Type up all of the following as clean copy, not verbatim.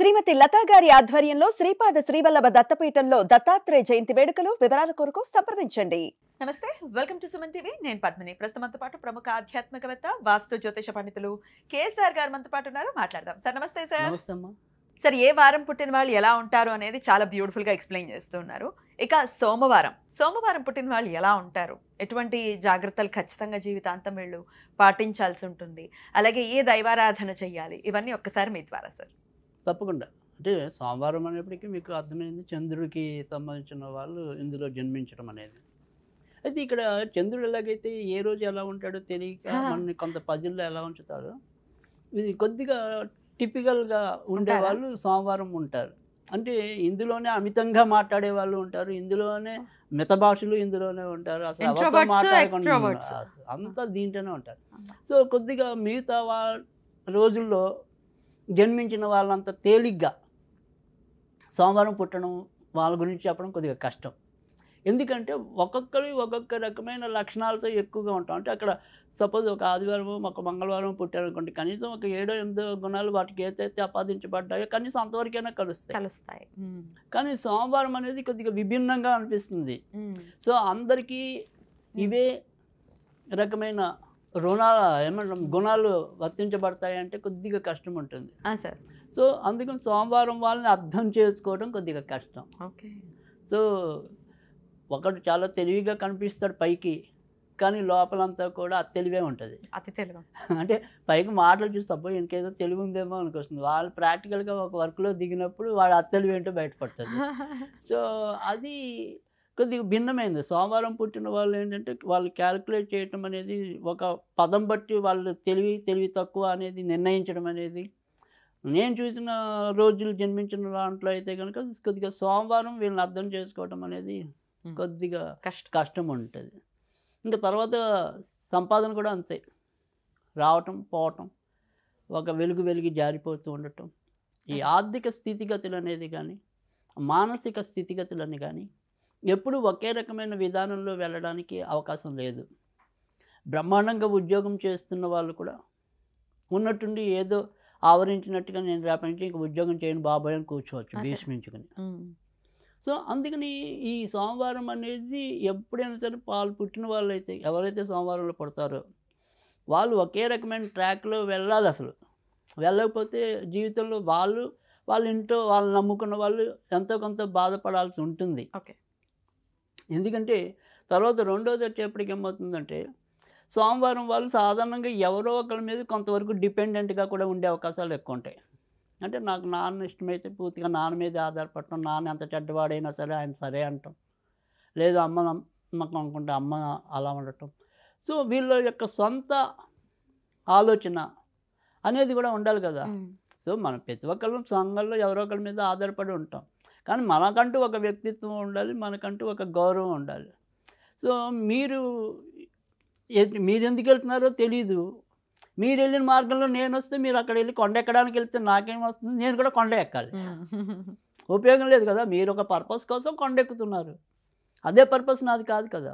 శ్రీమతి లతా గారి ఆధ్వర్యంలో శ్రీపాద శ్రీవల్లభ దత్తపీఠంలో దత్తాత్రేయ జయంతి వేడుకలు. వివరాల కొరకు సంప్రదించండి. నమస్తే, వెల్కమ్ టు సుమన్ టీవీ. నేను పద్మిని. ప్రస్తుతంతో పాటు ప్రముఖ ఆధ్యాత్మికవేత్త, వాస్తు జ్యోతిష పండితులు కేఎస్ఆర్ గారు మనతో పాటు ఉన్నారు. మాట్లాడదాం. సార్ నమస్తే. సార్ నమస్తే అమ్మా. సార్, ఏ వారం పుట్టిన వాళ్ళు ఎలా ఉంటారు అనేది చాలా బ్యూటిఫుల్ గా ఎక్స్ప్లెయిన్ చేస్తూ ఉన్నారు. ఇక సోమవారం పుట్టిన వాళ్ళు ఎలా ఉంటారు, ఎటువంటి జాగ్రత్తలు ఖచ్చితంగా జీవితాంతం వీళ్ళు పాటించాల్సి ఉంటుంది, అలాగే ఏ దైవారాధన చెయ్యాలి, ఇవన్నీ ఒక్కసారి మీ ద్వారా సార్. తప్పకుండా. అంటే సోమవారం అనేప్పటికీ మీకు అర్థమైంది, చంద్రుడికి సంబంధించిన వాళ్ళు ఇందులో జన్మించడం అనేది. అయితే ఇక్కడ చంద్రుడు ఎలాగైతే ఏ రోజు ఎలా ఉంటాడో తెలియక మనని కొంత పజిల్లో ఎలా ఉంచుతారో, ఇది కొద్దిగా టిపికల్గా ఉండేవాళ్ళు సోమవారం ఉంటారు. అంటే ఇందులోనే అమితంగా మాట్లాడే వాళ్ళు ఉంటారు, ఇందులోనే మిత భాషలు ఇందులోనే ఉంటారు, అసలు ఎవరితో మాట్లాడకుండా అంతా దీంట్లోనే ఉంటారు. సో కొద్దిగా మిగతా రోజుల్లో జన్మించిన వాళ్ళంత తేలిగ్గా సోమవారం పుట్టడం వాళ్ళ గురించి చెప్పడం కొద్దిగా కష్టం. ఎందుకంటే ఒక్కొక్కరి ఒక్కొక్క రకమైన లక్షణాలతో ఎక్కువగా ఉంటాం. అంటే అక్కడ సపోజ్ ఒక ఆదివారం ఒక మంగళవారం పుట్టారనుకోండి, కనీసం ఒక 7-8 గుణాలు వాటికి ఏదైతే ఆపాదించబడ్డాయో కనీసం అంతవరకైనా కలుస్తాయి. కానీ సోమవారం అనేది కొద్దిగా విభిన్నంగా అనిపిస్తుంది. సో అందరికీ ఇవే రకమైన గుణాలు వర్తించబడతాయి అంటే కొద్దిగా కష్టం ఉంటుంది సార్. సో అందుకని సోమవారం వాళ్ళని అర్థం చేసుకోవడం కొద్దిగా కష్టం. ఓకే. సో ఒకడు చాలా తెలివిగా కనిపిస్తాడు పైకి, కానీ లోపలంతా కూడా తెలివే ఉంటుంది. అతి తెలివి. అంటే పైకి మాటలు చూసి తప్ప ఇంకేదో తెలివి ఉందేమో అనిపిస్తుంది. వాళ్ళు ప్రాక్టికల్గా ఒక వర్క్లో దిగినప్పుడు వాడు తెలివి ఏంటో బయటపడుతుంది. సో అది కొద్దిగా భిన్నమైనది. సోమవారం పుట్టిన వాళ్ళు ఏంటంటే వాళ్ళు క్యాలిక్యులేట్ చేయటం అనేది, ఒక పదం బట్టి వాళ్ళు తెలివి తక్కువ అనేది నిర్ణయించడం అనేది, నేను చూసిన రోజులు జన్మించిన దాంట్లో అయితే కనుక కొద్దిగా సోమవారం వీళ్ళని అర్థం చేసుకోవడం అనేది కొద్దిగా కష్టం ఉంటుంది. ఇంకా తర్వాత సంపాదన కూడా అంతే, రావటం పోవటం, ఒక వెలుగు జారిపోతూ ఉండటం. ఈ ఆర్థిక స్థితిగతులు అనేది కానీ మానసిక స్థితిగతులని కానీ ఎప్పుడు ఒకే రకమైన విధానంలో వెళ్ళడానికి అవకాశం లేదు. బ్రహ్మాండంగా ఉద్యోగం చేస్తున్న వాళ్ళు కూడా ఉన్నట్టుండి ఏదో ఆవరించినట్టుగా నేను రేపటి నుంచి ఇంక ఉద్యోగం చేయను బాబాయ్ అని కూర్చోవచ్చు భీష్మించుకుని. సో అందుకని ఈ సోమవారం అనేది ఎప్పుడైనా సరే పాలు పుట్టిన వాళ్ళు అయితే ఎవరైతే సోమవారంలో పుడతారో వాళ్ళు ఒకే రకమైన ట్రాక్లో వెళ్ళాలి. అసలు వెళ్ళకపోతే జీవితంలో వాళ్ళ ఇంట్లో వాళ్ళు నమ్ముకున్న వాళ్ళు ఎంతో కొంత బాధపడాల్సి ఉంటుంది. ఓకే. ఎందుకంటే తర్వాత రెండోది వచ్చేప్పటికి ఏమవుతుందంటే, సోమవారం వాళ్ళు సాధారణంగా ఎవరో ఒకరి మీద కొంతవరకు డిపెండెంట్గా కూడా ఉండే అవకాశాలు ఎక్కువ ఉంటాయి. అంటే నాకు నాన్న ఇష్టమైతే పూర్తిగా నాన్న మీద ఆధారపడటం, నాన్న ఎంత చెడ్డవాడైనా సరే ఆయన సరే అంటాం, లేదు అమ్మ నమ్మకం అనుకుంటే అమ్మ అలా ఉండటం. సో వీళ్ళ యొక్క సొంత ఆలోచన అనేది కూడా ఉండాలి కదా. సో మనం ప్రతి ఒక్కరు సంఘంలో ఎవరో ఒకరి మీద ఆధారపడి ఉంటాం, కానీ మనకంటూ ఒక వ్యక్తిత్వం ఉండాలి, మనకంటూ ఒక గౌరవం ఉండాలి. సో మీరు ఎందుకు వెళ్తున్నారో తెలీదు. మీరు వెళ్ళిన మార్గంలో నేను వస్తే మీరు అక్కడ వెళ్ళి కొండ ఎక్కడానికి వెళ్తే నాకేం వస్తుంది, నేను కూడా కొండ ఎక్కాలి. ఉపయోగం లేదు కదా. మీరు ఒక పర్పస్ కోసం కొండ ఎక్కుతున్నారు, అదే పర్పస్ నాది కాదు కదా.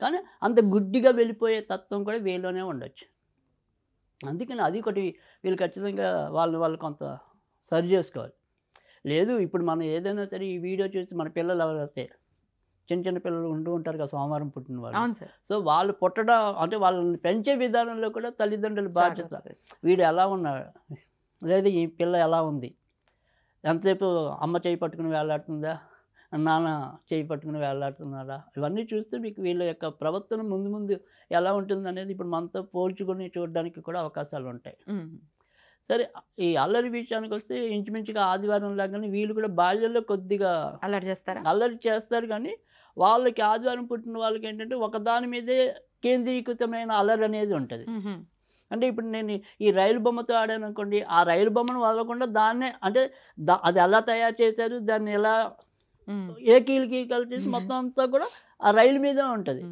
కానీ అంత గుడ్డిగా వెళ్ళిపోయే తత్వం కూడా వీళ్ళలోనే ఉండొచ్చు. అందుకని అది ఒకటి వీళ్ళు ఖచ్చితంగా వాళ్ళు కొంత సరి చేసుకోవాలి. లేదు ఇప్పుడు మనం ఏదైనా సరే ఈ వీడియో చూసి మన పిల్లలు ఎవరైతే చిన్న పిల్లలు ఉంటారు కదా సోమవారం పుట్టిన వాళ్ళు, సో వాళ్ళు పుట్టడం అంటే వాళ్ళని పెంచే విధానంలో కూడా తల్లిదండ్రుల బాధ్యత. వీడు ఎలా ఉన్నాడు, లేదా ఈ పిల్ల ఎలా ఉంది, ఎంతసేపు అమ్మ చేయి పట్టుకుని వేలాడుతుందా, నాన్న చేయి పట్టుకుని వేలాడుతున్నారా, ఇవన్నీ చూస్తే మీకు వీళ్ళ యొక్క ప్రవర్తన ముందు ఎలా ఉంటుంది అనేది ఇప్పుడు మనతో పోల్చుకొని చూడడానికి కూడా అవకాశాలు ఉంటాయి. సరే, ఈ అల్లరి విషయానికి వస్తే ఇంచుమించుగా ఆదివారం లాగానే వీళ్ళు కూడా బాల్యంలో కొద్దిగా అల్లరి చేస్తారు. కానీ వాళ్ళకి ఆదివారం పుట్టిన వాళ్ళకి ఏంటంటే ఒకదాని మీదే కేంద్రీకృతమైన అల్లరి అనేది ఉంటుంది. అంటే ఇప్పుడు నేను ఈ రైలు బొమ్మతో ఆడాను అనుకోండి, ఆ రైలు బొమ్మను వదలకుండా దాన్నే అంటే అది ఎలా తయారు చేశారు, దాన్ని ఎలా ఏ కీలు చేసి మొత్తం అంతా కూడా ఆ రైలు మీదే ఉంటుంది.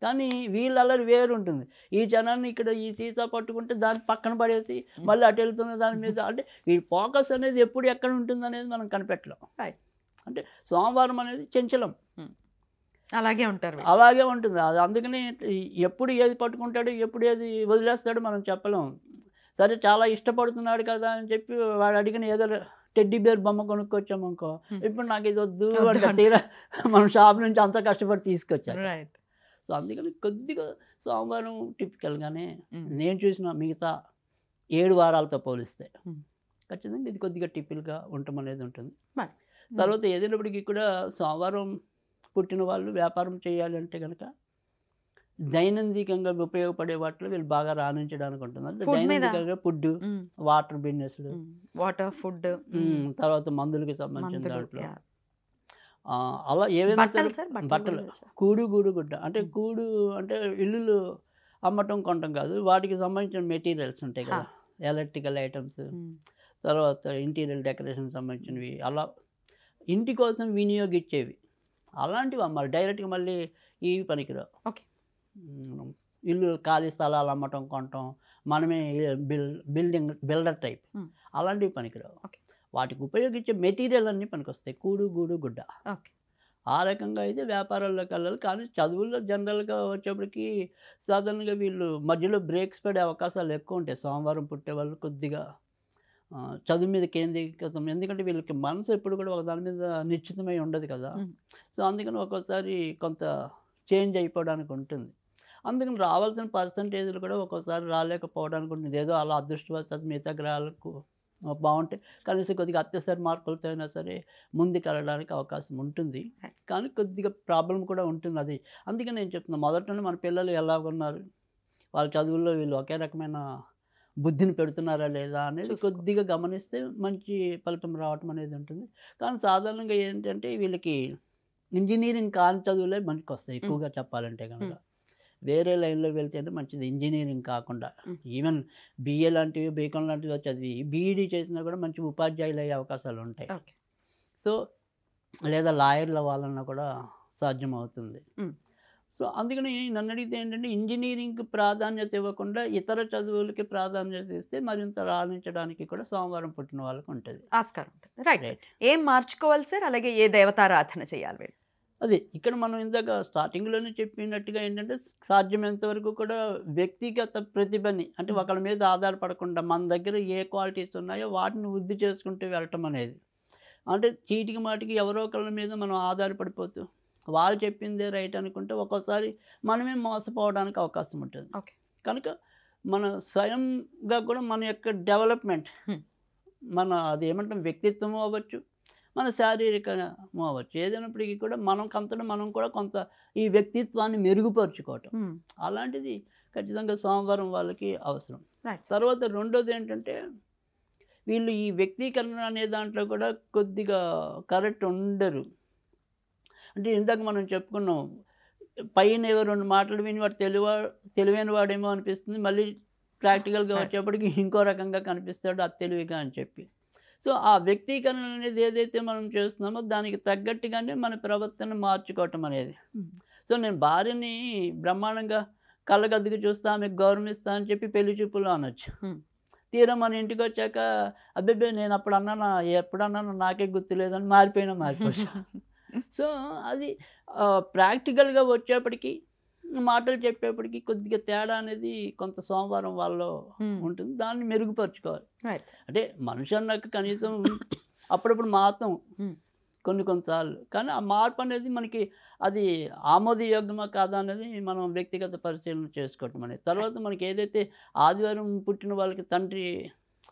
కానీ వీళ్ళ అల్లరి వేరు ఉంటుంది. ఈ జనాన్ని ఇక్కడ ఈ సీసా పట్టుకుంటే దాన్ని పక్కన పడేసి మళ్ళీ అటు వెళ్తున్న దాని మీద, అంటే ఈ ఫోకస్ అనేది ఎప్పుడు ఎక్కడ ఉంటుంది అనేది మనం కనిపెట్టలేం. అంటే సోమవారం అనేది చంచలం, అలాగే ఉంటారు, అలాగే ఉంటుంది. అది అందుకని ఎప్పుడు ఏది పట్టుకుంటాడో ఎప్పుడు ఏది వదిలేస్తాడో మనం చెప్పలేం. సరే చాలా ఇష్టపడుతున్నాడు కదా అని చెప్పి వాడు అడిగిన ఏదో టెడ్డీ బేర్ బొమ్మ కొనుక్కొచ్చాము అనుకో, ఇప్పుడు నాకు ఇది వద్దు అంటే తీరా మనం షాప్ నుంచి అంత కష్టపడి తీసుకొచ్చాను. రైట్. సో అందుకని కొద్దిగా సోమవారం టిపికల్గానే నేను చూసిన మిగతా 7 వారాలతో పోలిస్తే ఖచ్చితంగా ఇది కొద్దిగా టిపికల్గా ఉండటం అనేది ఉంటుంది. తర్వాత ఏదైనప్పటికీ కూడా సోమవారం పుట్టిన వాళ్ళు వ్యాపారం చేయాలంటే కనుక దైనందికంగా ఉపయోగపడే వాటిలో వీళ్ళు బాగా రాణించడానికి ఉంటుంది. అంటే దైనందికంగా ఫుడ్, వాటర్ బిజినెస్లు, వాటర్, ఫుడ్, తర్వాత మందులకి సంబంధించిన దాంట్లో అలా ఏవైనా బట్టలు, కూడు గుడ్డ అంటే కూడు అంటే ఇల్లులు అమ్మటం కొనటం కాదు, వాటికి సంబంధించిన మెటీరియల్స్ ఉంటాయి కదా, ఎలక్ట్రికల్ ఐటమ్స్, తర్వాత ఇంటీరియర్ డెకరేషన్ సంబంధించినవి, అలా ఇంటి కోసం వినియోగించేవి అలాంటివి అమ్మాలి. డైరెక్ట్గా మళ్ళీ ఇవి పనికిరావు. ఓకే. ఇల్లు ఖాళీ స్థలాలు అమ్మటం కొనటం, మనమే బిల్డర్ టైప్ అలాంటివి పనికిరావు. వాటికి ఉపయోగించే మెటీరియల్ అన్నీ పనికొస్తాయి, కూడు గూడు గుడ్డ. ఆ రకంగా అయితే వ్యాపారాల్లోకి వెళ్ళాలి. కానీ చదువుల్లో జనరల్గా వచ్చేప్పటికి సాధారణంగా వీళ్ళు మధ్యలో బ్రేక్స్ పడే అవకాశాలు ఎక్కువ ఉంటాయి. సోమవారం పుట్టే వాళ్ళు కొద్దిగా చదువు మీద కేంద్రీకృతం, ఎందుకంటే వీళ్ళకి మనసు ఎప్పుడు కూడా ఒక దాని మీద నిశ్చితమై ఉండదు కదా. సో అందుకని ఒక్కోసారి కొంత చేంజ్ అయిపోవడానికి ఉంటుంది. అందుకని రావాల్సిన పర్సంటేజ్లు కూడా ఒక్కోసారి రాలేకపోవడానికి ఉంటుంది. ఏదో అలా అదృష్టవశాత్తు మిగతా గ్రహాలకు బాగుంటే కనీసం కొద్దిగా అత్యవసర మార్కులతో అయినా సరే ముందుకు వెళ్ళడానికి అవకాశం ఉంటుంది. కానీ కొద్దిగా ప్రాబ్లం కూడా ఉంటుంది అది. అందుకని నేను చెప్తున్నాను, మొదటనే మన పిల్లలు ఎలా ఉన్నారు, వాళ్ళ చదువుల్లో వీళ్ళు ఒకే రకమైన బుద్ధిని పెడుతున్నారా లేదా అనేది కొద్దిగా గమనిస్తే మంచి ఫలితం రావటం అనేది ఉంటుంది. కానీ సాధారణంగా ఏంటంటే వీళ్ళకి ఇంజనీరింగ్ కాని చదువులే మనకి వస్తాయి ఎక్కువగా చెప్పాలంటే కనుక. వేరే లైన్లో వెళ్తే అంటే మంచిది, ఇంజనీరింగ్ కాకుండా ఈవెన్ బిఏ లాంటివి, బీకామ్ లాంటివి చదివి బీఈడీ చేసినా కూడా మంచి ఉపాధ్యాయులు అయ్యే అవకాశాలు ఉంటాయి. సో లేదా లాయర్లు అవ్వాలన్నా కూడా సాధ్యమవుతుంది. సో అందుకని నన్ను అడిగితే ఏంటంటే ఇంజనీరింగ్కి ప్రాధాన్యత ఇవ్వకుండా ఇతర చదువులకి ప్రాధాన్యత ఇస్తే మరింత రాణించడానికి కూడా సోమవారం పుట్టిన వాళ్ళకి ఉంటుంది, ఆస్కారం ఉంటుంది. రైట్. ఏం మార్చుకోవాలి సార్? అలాగే ఏ దేవతారాధన చేయాలి వీళ్ళు? అదే ఇక్కడ మనం ఇందాక స్టార్టింగ్లోనే చెప్పినట్టుగా ఏంటంటే సాధ్యమైనంత వరకు కూడా వ్యక్తిగత ప్రతిభని, అంటే ఒకళ్ళ మీద ఆధారపడకుండా మన దగ్గర ఏ క్వాలిటీస్ ఉన్నాయో వాటిని వృద్ధి చేసుకుంటూ వెళ్ళటం అనేది. అంటే చీటికి మాటికి ఎవరో ఒకళ్ళ మీద మనం ఆధారపడిపోతూ వాళ్ళు చెప్పిందే రైట్ అనుకుంటే ఒక్కోసారి మనమే మోసపోవడానికి అవకాశం ఉంటుంది. కనుక మన స్వయంగా కూడా మన యొక్క డెవలప్మెంట్, మన అది ఏమంటాం వ్యక్తిత్వం అవ్వచ్చు, మన శారీరకము అవ్వచ్చు, ఏదైనప్పటికీ కూడా మనకంతటా మనం కూడా కొంత ఈ వ్యక్తిత్వాన్ని మెరుగుపరుచుకోవటం అలాంటిది ఖచ్చితంగా సోమవారం వాళ్ళకి అవసరం. తర్వాత రెండోది ఏంటంటే వీళ్ళు ఈ వ్యక్తీకరణ అనే దాంట్లో కూడా కొద్దిగా కరెక్ట్ ఉండరు. అంటే ఇందాక మనం చెప్పుకున్నాం, పైన ఏవో 2 మాటలు విని వాడు తెలివైన వాడేమో అనిపిస్తుంది, మళ్ళీ ప్రాక్టికల్గా వచ్చేప్పటికి ఇంకో రకంగా కనిపిస్తాడు అది తెలివిగా అని చెప్పి. సో ఆ వ్యక్తీకరణ అనేది ఏదైతే మనం చేస్తున్నామో దానికి తగ్గట్టుగానే మన ప్రవర్తన మార్చుకోవటం అనేది. సో నేను భార్యని బ్రహ్మాండంగా కళ్ళగద్దుకు చూస్తా, ఆమెకు గౌరవిస్తా అని చెప్పి పెళ్లి చూపులు అనొచ్చు. తీరా మన ఇంటికి వచ్చాక అబ్బే నేను అప్పుడు అన్నానా, ఎప్పుడు అన్నానో నాకే గుర్తులేదని మారిపోవచ్చు. సో అది ప్రాక్టికల్గా వచ్చేప్పటికి మాటలు చెప్పేప్పటికి కొద్దిగా తేడా అనేది కొంత సోమవారం వాళ్ళలో ఉంటుంది, దాన్ని మెరుగుపరుచుకోవాలి. అంటే మనిషి అన్నాక కనీసం అప్పుడప్పుడు మాత్రం కొన్నిసార్లు, కానీ ఆ మార్పు అనేది మనకి అది ఆమోదయోగ్యమా కాదా అనేది మనం వ్యక్తిగత పరిశీలన చేసుకోవటం అనేది. తర్వాత మనకి ఏదైతే ఆదివారం పుట్టిన వాళ్ళకి తండ్రి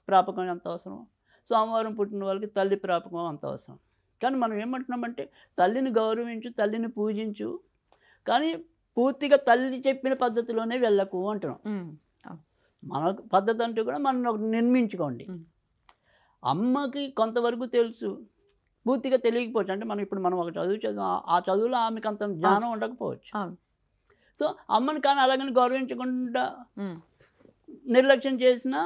ప్రాపకం ఎంత అవసరం, సోమవారం పుట్టిన వాళ్ళకి తల్లి ప్రాపకం అంత అవసరం. కానీ మనం ఏమంటున్నామంటే తల్లిని గౌరవించు, తల్లిని పూజించు, కానీ పూర్తిగా తల్లి చెప్పిన పద్ధతిలోనే వెళ్ళకు అంటున్నాం. మన పద్ధతి అంటూ కూడా మనం ఒకటి నిర్మించుకోండి. అమ్మకి కొంతవరకు తెలుసు, పూర్తిగా తెలియకపోవచ్చు. అంటే మనం ఒక చదువు ఆ చదువులో ఆమెకు అంత జ్ఞానం ఉండకపోవచ్చు. సో అమ్మని కానీ అలాగని గౌరవించకుండా నిర్లక్ష్యం చేసినా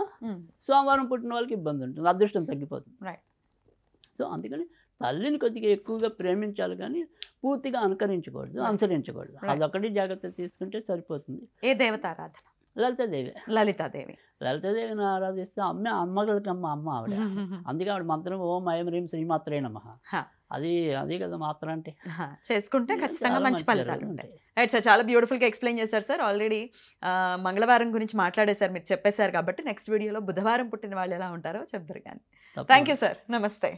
సోమవారం పుట్టిన వాళ్ళకి ఇబ్బంది ఉంటుంది, అదృష్టం తగ్గిపోతుంది. సో అందుకని తల్లిని కొద్దిగా ఎక్కువగా ప్రేమించాలి, కానీ పూర్తిగా అనుసరించకూడదు. అదొకటి జాగ్రత్త తీసుకుంటే సరిపోతుంది. ఏ దేవతారాధన? లలితాదేవి. లలితాదేవి. లలితాదేవిని ఆరాధిస్తే అమ్మగలకి అమ్మ ఆవిడ. అందుకే ఆవిడ మంత్రం ఓం ఐం హ్రీం శ్రీమాత్రే నమః. హా. అది కదా మాత్రం అంటే. చేసుకుంటే ఖచ్చితంగా చాలా మంచి మంచి ఫలితాలు జరుగుతుంది. ఉంటాయి. రైట్ సార్, చాలా బ్యూటిఫుల్గా ఎక్స్ప్లెయిన్ చేశారు సార్. ఆల్రెడీ మంగళవారం గురించి మాట్లాడేశారు, మీరు చెప్పేశారు కాబట్టి నెక్స్ట్ వీడియోలో బుధవారం పుట్టిన వాళ్ళు ఎలా ఉంటారో చెప్తారు కానీ. థ్యాంక్ యూ సార్, నమస్తే.